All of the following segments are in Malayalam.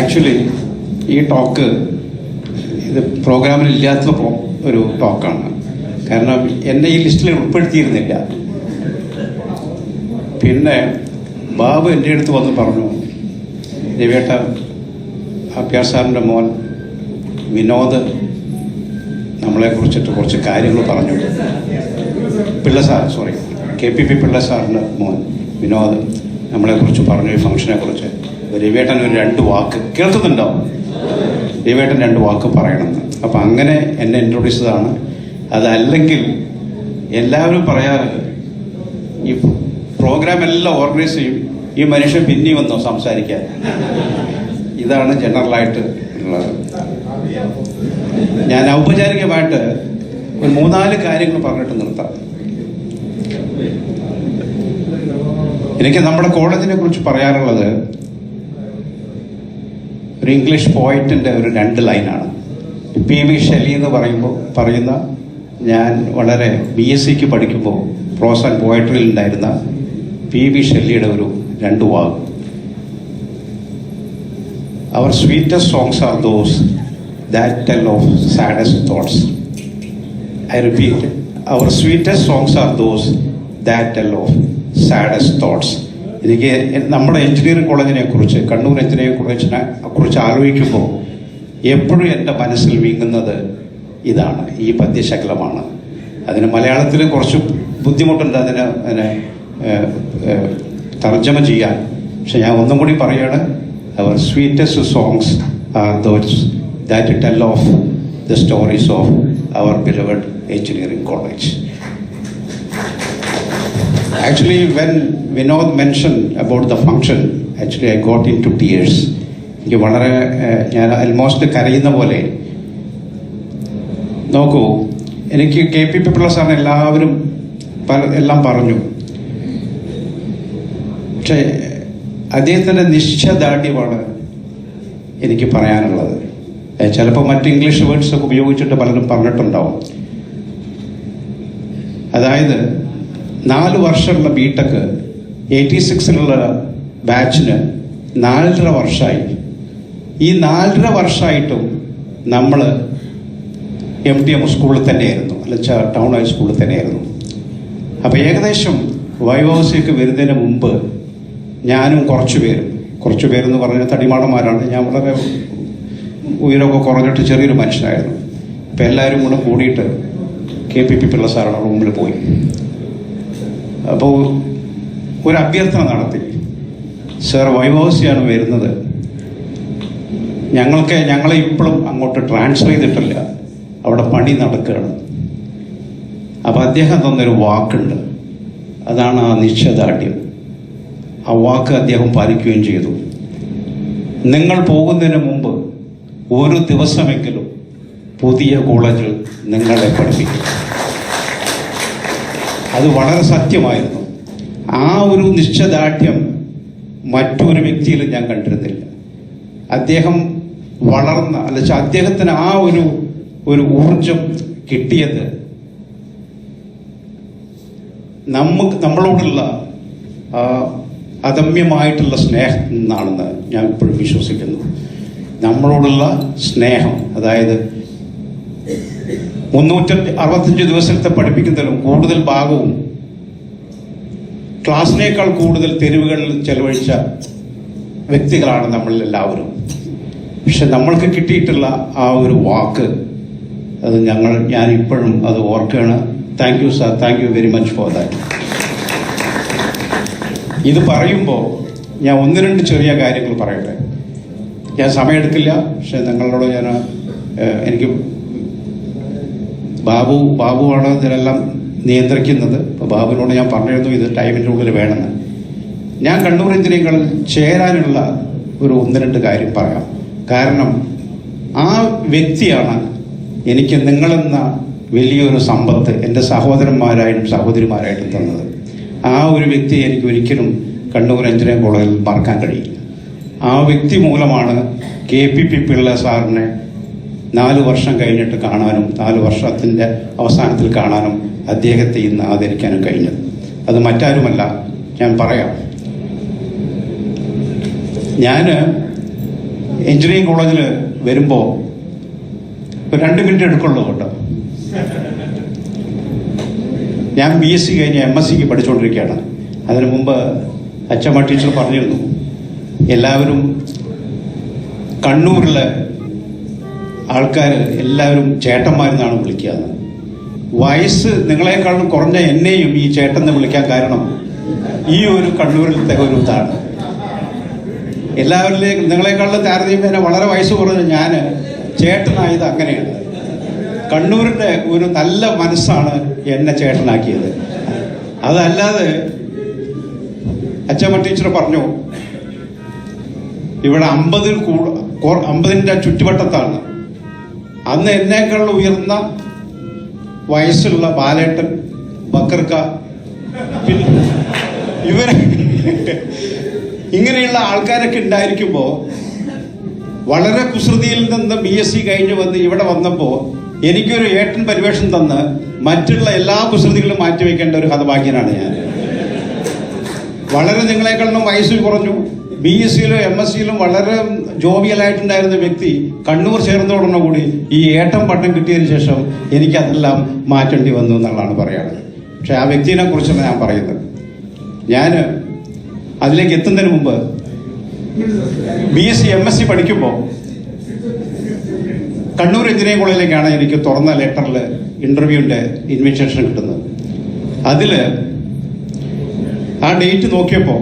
ആക്ച്വലി ഈ ടോക്ക് ഇത് പ്രോഗ്രാമിൽ ഇല്ലാത്ത ഒരു ടോക്കാണ്. കാരണം എന്നെ ഈ ലിസ്റ്റിൽ ഉൾപ്പെടുത്തിയിരുന്നില്ല. പിന്നെ ബാബു എൻ്റെ അടുത്ത് വന്ന് പറഞ്ഞു, രവിയേട്ട അപ്യാർ സാറിൻ്റെ മോൻ വിനോദ് നമ്മളെക്കുറിച്ചിട്ട് കുറച്ച് കാര്യങ്ങൾ പറഞ്ഞു. Pillai sir, sorry, KPP Pillai സാറിൻ്റെ മോൻ വിനോദ് നമ്മളെക്കുറിച്ച് പറഞ്ഞു, ഈ ഫംഗ്ഷനെ കുറിച്ച്. രവിയേട്ടൻ ഒരു 2 വാക്ക് കേൾക്കുന്നുണ്ടോ? രവിയേട്ടൻ 2 വാക്ക് പറയണമെന്ന്. അപ്പം അങ്ങനെ എന്നെ ഇൻട്രൊഡ്യൂസ് ചെയ്തതാണ്. അതല്ലെങ്കിൽ എല്ലാവരും പറയാറ് ഈ പ്രോഗ്രാം എല്ലാം ഓർഗനൈസ് ചെയ്യും, ഈ മനുഷ്യൻ പിന്നെ വന്നോ സംസാരിക്കാൻ. ഇതാണ് ജനറലായിട്ട് ഉള്ളത്. ഞാൻ ഔപചാരികമായിട്ട് ഒരു 3-4 കാര്യങ്ങൾ പറഞ്ഞിട്ട് നിർത്താം. എനിക്ക് നമ്മുടെ കോളേജിനെ കുറിച്ച് പറയാനുള്ളത് ഒരു ഇംഗ്ലീഷ് പോയറ്റിൻ്റെ ഒരു 2 ലൈനാണ്. PV ഷെല്ലി എന്ന് പറയുന്ന ഞാൻ വളരെ BSc പഠിക്കുമ്പോൾ പ്രോസ് ആൻഡ് പോയട്രിയിൽ ഉണ്ടായിരുന്ന PV ഷെല്ലിയുടെ ഒരു 2 വാക്ക്. Our sweetest songs are those that tell of saddest thoughts. I repeat, our sweetest songs are those that tell of saddest thoughts. എനിക്ക് നമ്മുടെ എഞ്ചിനീയറിംഗ് കോളേജിനെ കുറിച്ച്, കണ്ണൂർ എഞ്ചിനീയറിംഗ് കുറിച്ച് ആലോചിക്കുമ്പോൾ എപ്പോഴും എൻ്റെ മനസ്സിൽ വീങ്ങുന്നത് ഇതാണ്, ഈ പദ്യശകലമാണ്. അതിന് മലയാളത്തിൽ കുറച്ച് ബുദ്ധിമുട്ടുണ്ട് അതിനെ തർജ്ജമ ചെയ്യാൻ. പക്ഷെ ഞാൻ ഒന്നും കൂടി പറയുകയാണ്, our sweetest songs are those that tell of the stories of our beloved engineering college. Actually, when Vinod mentioned about the function, actually I got into tears. എനിക്ക് വളരെ, ഞാൻ ആൽമോസ്റ്റ് കരയുന്ന പോലെ. നോക്കൂ, എനിക്ക് KPP പിള്ള സാറിന് എല്ലാവരും എല്ലാം പറഞ്ഞു. പക്ഷേ അദ്ദേഹത്തിൻ്റെ നിശ്ചയദാർഢ്യമാണ് എനിക്ക് പറയാനുള്ളത്. ചിലപ്പോൾ മറ്റ് ഇംഗ്ലീഷ് വേർഡ്സ് ഒക്കെ ഉപയോഗിച്ചിട്ട് പലരും പറഞ്ഞിട്ടുണ്ടാവും. അതായത് 4 വർഷമുള്ള BTech 86-ലുള്ള ബാച്ചിന് 4.5 വർഷമായി. ഈ 4.5 വർഷമായിട്ടും നമ്മൾ MTM സ്കൂളിൽ തന്നെയായിരുന്നു, അല്ലെങ്കിൽ ടൗൺ ഹൈ സ്കൂളിൽ തന്നെയായിരുന്നു. അപ്പോൾ ഏകദേശം വൈവോസിക്ക് വരുന്നതിന് മുമ്പ് ഞാനും കുറച്ച് പേരെന്ന് പറഞ്ഞാൽ തടിമാടന്മാരാണ്. ഞാൻ വളരെ ഉയരമൊക്കെ കുറഞ്ഞിട്ട് ചെറിയൊരു മനുഷ്യനായിരുന്നു. അപ്പം എല്ലാവരും കൂടെ കൂടിയിട്ട് KPP പിള്ള സാറുടെ റൂമിൽ പോയി. അപ്പോൾ ഒരു അഭ്യർത്ഥന നടത്തി, സാർ വൈവോസിയാണ് വരുന്നത്, ഞങ്ങളെ ഇപ്പോഴും അങ്ങോട്ട് ട്രാൻസ്ഫർ ചെയ്തിട്ടില്ല, അവിടെ പണി നടക്കുകയാണ്. അപ്പം അദ്ദേഹം തന്നൊരു വാക്കുണ്ട്, അതാണ് ആ നിശ്ചയദാർഢ്യം. ആ വാക്ക് അദ്ദേഹം പാലിക്കുകയും ചെയ്തു. നിങ്ങൾ പോകുന്നതിന് മുമ്പ് ഒരു ദിവസമെങ്കിലും പുതിയ കോളേജിൽ നിങ്ങളെ പഠിപ്പിക്കും. അത് വളരെ സത്യമായിരുന്നു. ആ ഒരു നിശ്ചയദാർഢ്യം മറ്റൊരു വ്യക്തിയിലും ഞാൻ കണ്ടിരുന്നില്ല. അദ്ദേഹം വളർന്ന, അല്ലെങ്കിൽ അദ്ദേഹത്തിന് ആ ഒരു ഊർജം കിട്ടിയത് നമ്മളോടുള്ള അദമ്യമായിട്ടുള്ള സ്നേഹം എന്നാണെന്ന് ഞാൻ ഇപ്പോഴും വിശ്വസിക്കുന്നു. നമ്മളോടുള്ള സ്നേഹം, അതായത് 365 ദിവസത്തെ പഠിപ്പിക്കുന്നതിലും കൂടുതൽ ഭാഗവും ക്ലാസ്സിനേക്കാൾ കൂടുതൽ തെരുവുകളിൽ ചെലവഴിച്ച വ്യക്തികളാണ് നമ്മളെല്ലാവരും. പക്ഷെ നമ്മൾക്ക് കിട്ടിയിട്ടുള്ള ആ ഒരു വാക്ക്, അത് ഞാൻ ഇപ്പോഴും അത് ഓർക്കുകയാണ്. Thank you sir, thank you very much for that. ഇത് പറയുമ്പോൾ ഞാൻ 1-2 ചെറിയ കാര്യങ്ങൾ പറയട്ടെ. ഞാൻ സമയമെടുക്കില്ല, പക്ഷെ നിങ്ങളോട് എനിക്ക് ബാബുവാണ് ഇതിനെല്ലാം നിയന്ത്രിക്കുന്നത്. അപ്പോൾ ബാബുവിനോട് ഞാൻ പറഞ്ഞിരുന്നു ഇത് ടൈമിൻ്റെ ഉള്ളിൽ വേണമെന്ന്. ഞാൻ കണ്ണൂർ എഞ്ചിനീയറിംഗിൽ ചേരാനുള്ള ഒരു 1-2 കാര്യം പറയാം. കാരണം ആ വ്യക്തിയാണ് എനിക്ക് നിങ്ങളെന്ന വലിയൊരു സമ്പത്ത് എൻ്റെ സഹോദരന്മാരായിട്ടും സഹോദരിമാരായിട്ടും തന്നത്. ആ ഒരു വ്യക്തിയെ എനിക്ക് ഒരിക്കലും കണ്ണൂർ എഞ്ചിനീയറിംഗ് കോളേജിൽ മറക്കാൻ കഴിയില്ല. ആ വ്യക്തി മൂലമാണ് KPP പിള്ള സാറിനെ 4 വർഷം കഴിഞ്ഞിട്ട് കാണാനും 4 വർഷത്തിൻ്റെ അവസാനത്തിൽ കാണാനും അദ്ദേഹത്തെ ഇന്ന് ആദരിക്കാനും കഴിഞ്ഞത്. അത് മറ്റാരുമല്ല, ഞാൻ പറയാം. എഞ്ചിനീയറിംഗ് കോളേജിൽ വരുമ്പോൾ 2 മിനിറ്റ് എടുക്കുള്ളൂ കേട്ടോ. ഞാൻ BSc കഴിഞ്ഞ് MScക്ക് പഠിച്ചുകൊണ്ടിരിക്കുകയാണ്. അതിനു മുമ്പ് അച്ചമ്മ ടീച്ചർ പറഞ്ഞിരുന്നു, എല്ലാവരും കണ്ണൂരിലെ ആൾക്കാർ എല്ലാവരും ചേട്ടന്മാരെന്നാണ് വിളിക്കുക. വയസ്സ് നിങ്ങളെക്കാളും കുറഞ്ഞ എന്നെയും ഈ ചേട്ടൻ വിളിക്കാൻ കാരണം ഈ ഒരു കണ്ണൂരിലത്തെ ഒരു ഇതാണ്. എല്ലാവരിലേക്കും നിങ്ങളെക്കാളും താരതമ്യേന വളരെ വയസ്സ് കുറഞ്ഞ ഞാൻ ചേട്ടനായത് അങ്ങനെയാണ്. കണ്ണൂരിൻ്റെ ഒരു നല്ല മനസ്സാണ് എന്നെ ചേട്ടനാക്കിയത്. അതല്ലാതെ അച്ചമ്മ ടീച്ചർ പറഞ്ഞു, ഇവിടെ 50ന്റെ ചുറ്റുവട്ടത്താണ്. അന്ന് എന്നേക്കാളും ഉയർന്ന വയസ്സുള്ള ബാലേട്ടൻ, ബക്കർക്ക, പിന്നെ ഇവരെ ഇങ്ങനെയുള്ള ആൾക്കാരൊക്കെ ഉണ്ടായിരിക്കുമ്പോൾ വളരെ കുസൃതിയിൽ നിന്ന് BSc കഴിഞ്ഞ് വന്ന് ഇവിടെ വന്നപ്പോൾ എനിക്കൊരു ഏട്ടൻ പരിവേഷം തന്ന് മറ്റുള്ള എല്ലാ കുസൃതികളും മാറ്റിവെക്കേണ്ട ഒരു ഹതഭാഗ്യനാണ് ഞാൻ. വളരെ നിങ്ങളെക്കാളും വയസ്സ് കുറഞ്ഞു, BScയിലും MScയിലും വളരെ ജോബിയലായിട്ടുണ്ടായിരുന്ന വ്യക്തി കണ്ണൂർ ചേർന്നതോടുകൂടി ഈ ഏട്ടൻ പട്ടം കിട്ടിയതിന് ശേഷം എനിക്കതെല്ലാം മാറ്റേണ്ടി വന്നു എന്നുള്ളതാണ് പറയാനുള്ളത്. പക്ഷെ ആ വ്യക്തിനെ കുറിച്ചാണ് ഞാൻ പറയുന്നത്. ഞാൻ അതിലേക്ക് എത്തുന്നതിന് മുമ്പ് BSc MSc പഠിക്കുമ്പോൾ കണ്ണൂർ എഞ്ചിനീയറിംഗ് കോളേജിലേക്കാണ് എനിക്ക് തുറന്ന ലെറ്ററിൽ ഇന്റർവ്യൂവിൻ്റെ ഇൻവിറ്റേഷൻ കിട്ടുന്നത്. അതിൽ ആ ഡേറ്റ് നോക്കിയപ്പോൾ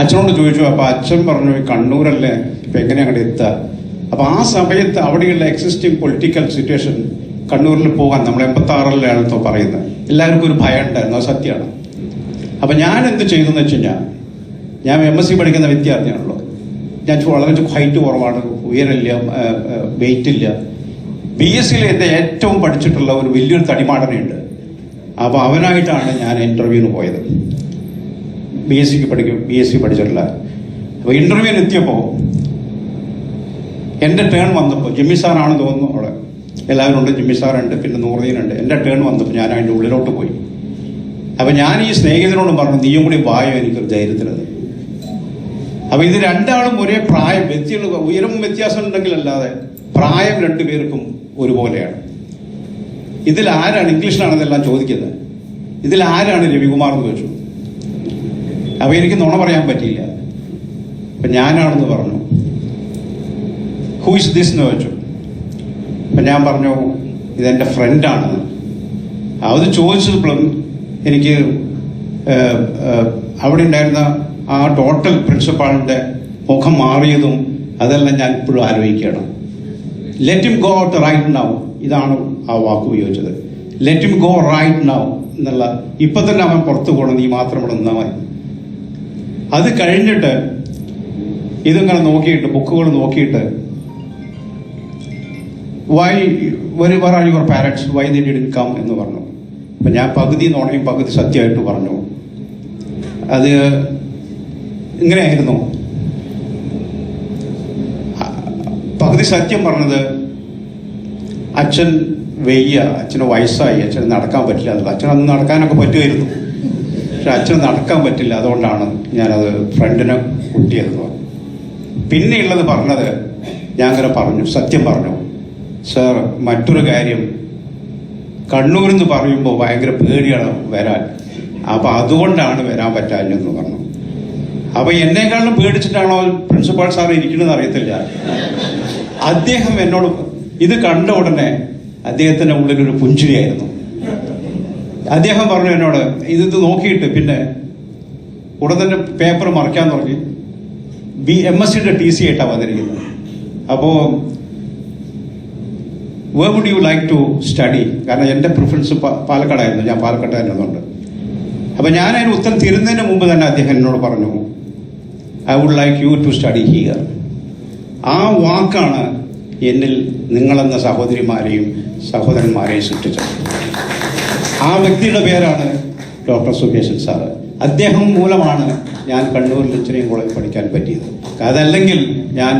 അച്ഛനോട് ചോദിച്ചു. അപ്പോൾ അച്ഛൻ പറഞ്ഞു, കണ്ണൂരല്ലേ, ഇപ്പം എങ്ങനെ അങ്ങോട്ട് എത്തുക? അപ്പോൾ ആ സമയത്ത് അവിടെയുള്ള എക്സിസ്റ്റിംഗ് പൊളിറ്റിക്കൽ സിറ്റുവേഷൻ കണ്ണൂരിൽ പോകാൻ നമ്മൾ 86-ലാണെന്നോ പറയുന്നത്, എല്ലാവർക്കും ഒരു ഭയം ഉണ്ടായിരുന്നു. അത് സത്യമാണ്. അപ്പം ഞാൻ എന്ത് ചെയ്തെന്ന് വെച്ച് കഴിഞ്ഞാൽ, ഞാൻ MSc പഠിക്കുന്ന വിദ്യാർത്ഥിയാണല്ലോ. ഞാൻ വളരെ ഹൈറ്റ് കുറവാണ്, ഉയരമില്ല, വെയിറ്റ് ഇല്ല. BScയിൽ എൻ്റെ ഏറ്റവും പഠിച്ചിട്ടുള്ള ഒരു വലിയൊരു തടിമാടനുണ്ട്. അപ്പോൾ അവനായിട്ടാണ് ഞാൻ ഇൻ്റർവ്യൂവിന് പോയത്. BSc പഠിച്ചിട്ടില്ല. അപ്പോൾ ഇൻ്റർവ്യൂവിന് എത്തിയപ്പോൾ എൻ്റെ ടേൺ വന്നപ്പോൾ, ജിമ്മി സാറാണെന്ന് തോന്നുന്നു, അവിടെ എല്ലാവരും ഉണ്ട്, ജിമ്മി സാറുണ്ട്, പിന്നെ നൂറുദീനുണ്ട്. എൻ്റെ ടേൺ വന്നപ്പോൾ ഞാൻ അതിൻ്റെ ഉള്ളിലോട്ട് പോയി. അപ്പം ഞാൻ ഈ സ്നേഹിതനോടും പറഞ്ഞു, നീയും കൂടി വായോ എനിക്കൊരു ധൈര്യത്തിലത്. അപ്പം ഇത് രണ്ടാളും ഒരേ പ്രായം, ഉയരം വ്യത്യാസം ഉണ്ടെങ്കിലല്ലാതെ പ്രായം രണ്ടുപേർക്കും ഒരുപോലെയാണ്. ഇതിൽ ആരാണ്, ഇംഗ്ലീഷിലാണ് ഇതെല്ലാം ചോദിക്കുന്നത്, ഇതിൽ ആരാണ് രവികുമാർ എന്ന് ചോദിച്ചു. അപ്പം എനിക്ക് നുണ പറയാൻ പറ്റിയില്ല. അപ്പം ഞാനാണെന്ന് പറഞ്ഞു. ഹൂ ഇസ് ദിസ് എന്ന് ചോദിച്ചു. അപ്പം ഞാൻ പറഞ്ഞു, ഇതെൻ്റെ ഫ്രണ്ടാണ്. അത് ചോദിച്ചപ്പോഴും എനിക്ക് അവിടെ ഉണ്ടായിരുന്ന ആ ടോട്ടൽ പ്രിൻസിപ്പാളിൻ്റെ മുഖം മാറിയതും അതെല്ലാം ഞാൻ ഇപ്പോഴും ആലോചിക്കുകയാണ്. Let him go out right now, ഇതാണ് ആ വാക്ക് ഉപയോഗിച്ചത്. Let him go right now എന്നുള്ള, ഇപ്പം തന്നെ അവൻ പുറത്തു പോകണം, നീ മാത്രം ഇവിടെ നിന്നാൽ മതി. അത് കഴിഞ്ഞിട്ട് ഇതിങ്ങനെ നോക്കിയിട്ട്, ബുക്കുകൾ നോക്കിയിട്ട്, why where are your parents, why they didn't come എന്ന് പറഞ്ഞു. അപ്പം ഞാൻ പകുതി നുണയും പകുതി സത്യമായിട്ട് പറഞ്ഞു. അത് ഇങ്ങനെയായിരുന്നു. പകുതി സത്യം പറഞ്ഞത്, അച്ഛൻ വെയ്യ, അച്ഛന് വയസ്സായി, അച്ഛന് നടക്കാൻ പറ്റില്ല എന്നുള്ള. അച്ഛൻ അന്ന് നടക്കാനൊക്കെ പറ്റുമായിരുന്നു, പക്ഷെ അച്ഛന് നടക്കാൻ പറ്റില്ല, അതുകൊണ്ടാണ് ഞാനത് ഫ്രണ്ടിനെ കുട്ടിയത്. പിന്നെയുള്ളത് പറഞ്ഞത്, ഞാൻ അങ്ങനെ പറഞ്ഞു, സത്യം പറഞ്ഞു, സാർ മറ്റൊരു കാര്യം, കണ്ണൂരിൽ നിന്ന് പറയുമ്പോൾ ഭയങ്കര പേടിയാണ് വരാൻ, അപ്പം അതുകൊണ്ടാണ് വരാൻ പറ്റാഞ്ഞെന്ന് പറഞ്ഞു. അപ്പം എന്നെക്കാളും പേടിച്ചിട്ടാണോ പ്രിൻസിപ്പാൾ സാർ ഇരിക്കണമെന്ന് അറിയത്തില്ല. അദ്ദേഹം എന്നോട് ഇത് കണ്ട ഉടനെ അദ്ദേഹത്തിൻ്റെ ഉള്ളിലൊരു പുഞ്ചിരിയായിരുന്നു. അദ്ദേഹം പറഞ്ഞു എന്നോട്, ഇത് നോക്കിയിട്ട് പിന്നെ ഉടൻ തന്നെ പേപ്പർ മറിക്കാൻ തുടങ്ങി. MScയുടെ TC ആയിട്ടാണ് വന്നിരിക്കുന്നത്. അപ്പോൾ where would you like to study, കാരണം എൻ്റെ പ്രിഫറൻസ് പാലക്കാടായിരുന്നു, ഞാൻ പാലക്കാട്ടായിരുന്നുണ്ട്. അപ്പം ഞാൻ അതിന് ഉത്തരം തരുന്നതിന് മുമ്പ് തന്നെ അദ്ദേഹം എന്നോട് പറഞ്ഞു, I would like you to study here. ആ വാക്കാണ് എന്നിൽ നിങ്ങളെന്ന സഹോദരിമാരെയും സഹോദരന്മാരെയും സൃഷ്ടിച്ചത്. ആ വ്യക്തിയുടെ പേരാണ് ഡോക്ടർ സുകേശൻ സാറ്. അദ്ദേഹം മൂലമാണ് ഞാൻ കണ്ണൂരിൽ എഞ്ചിനീയറിംഗ് കോളേജ് പഠിക്കാൻ പറ്റിയത്. അതല്ലെങ്കിൽ ഞാൻ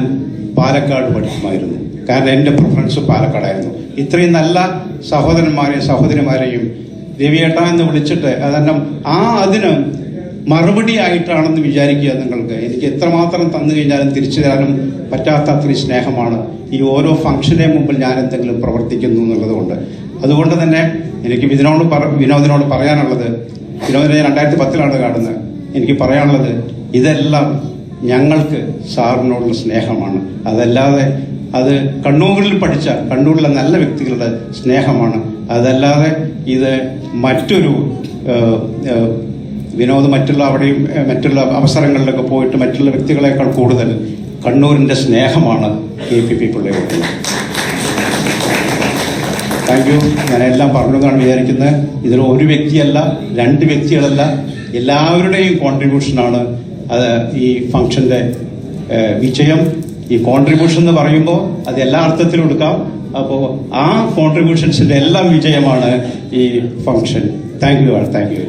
പാലക്കാട് പഠിക്കുമായിരുന്നു, കാരണം എൻ്റെ പ്രിഫറൻസ് പാലക്കാടായിരുന്നു. ഇത്രയും നല്ല സഹോദരന്മാരെയും സഹോദരിമാരെയും രവിയേട്ട എന്ന് വിളിച്ചിട്ട് അതെല്ലാം അതിന് മറുപടി ആയിട്ടാണെന്ന് വിചാരിക്കുക നിങ്ങൾക്ക്. എനിക്ക് എത്രമാത്രം തന്നു കഴിഞ്ഞാലും തിരിച്ചു തരാനും പറ്റാത്ത അത്രയും സ്നേഹമാണ് ഈ ഓരോ ഫംഗ്ഷനെ മുമ്പിൽ ഞാൻ എന്തെങ്കിലും പ്രവർത്തിക്കുന്നു എന്നുള്ളതുകൊണ്ട്. അതുകൊണ്ട് തന്നെ എനിക്ക് വിനോദിനോട് പറയാനുള്ളത്, വിനോദിനെ 2010 കാണുന്നത്, എനിക്ക് പറയാനുള്ളത് ഇതെല്ലാം ഞങ്ങൾക്ക് സാറിനോടുള്ള സ്നേഹമാണ്. അതല്ലാതെ അത് കണ്ണൂരിൽ പഠിച്ച കണ്ണൂരിലെ നല്ല വ്യക്തികളുടെ സ്നേഹമാണ്. അതല്ലാതെ ഇത് മറ്റൊരു വിനോദ് മറ്റുള്ള അവസരങ്ങളിലൊക്കെ പോയിട്ട് മറ്റുള്ള വ്യക്തികളെക്കാൾ കൂടുതൽ കണ്ണൂരിൻ്റെ സ്നേഹമാണ് KPP പിള്ളയോട്. Thank you. ഞാനെല്ലാം പറഞ്ഞു എന്നാണ് വിചാരിക്കുന്നത്. ഇതിൽ ഒരു വ്യക്തിയല്ല, 2 വ്യക്തികളല്ല, എല്ലാവരുടെയും കോൺട്രിബ്യൂഷനാണ് അത് ഈ ഫംഗ്ഷന്റെ വിജയം. ഈ കോൺട്രിബ്യൂഷൻ എന്ന് പറയുമ്പോൾ അത് എല്ലാ അർത്ഥത്തിലും എടുക്കാം. അപ്പോൾ ആ കോൺട്രിബ്യൂഷൻസിന്റെ എല്ലാം വിജയമാണ് ഈ ഫംഗ്ഷൻ. Thank you.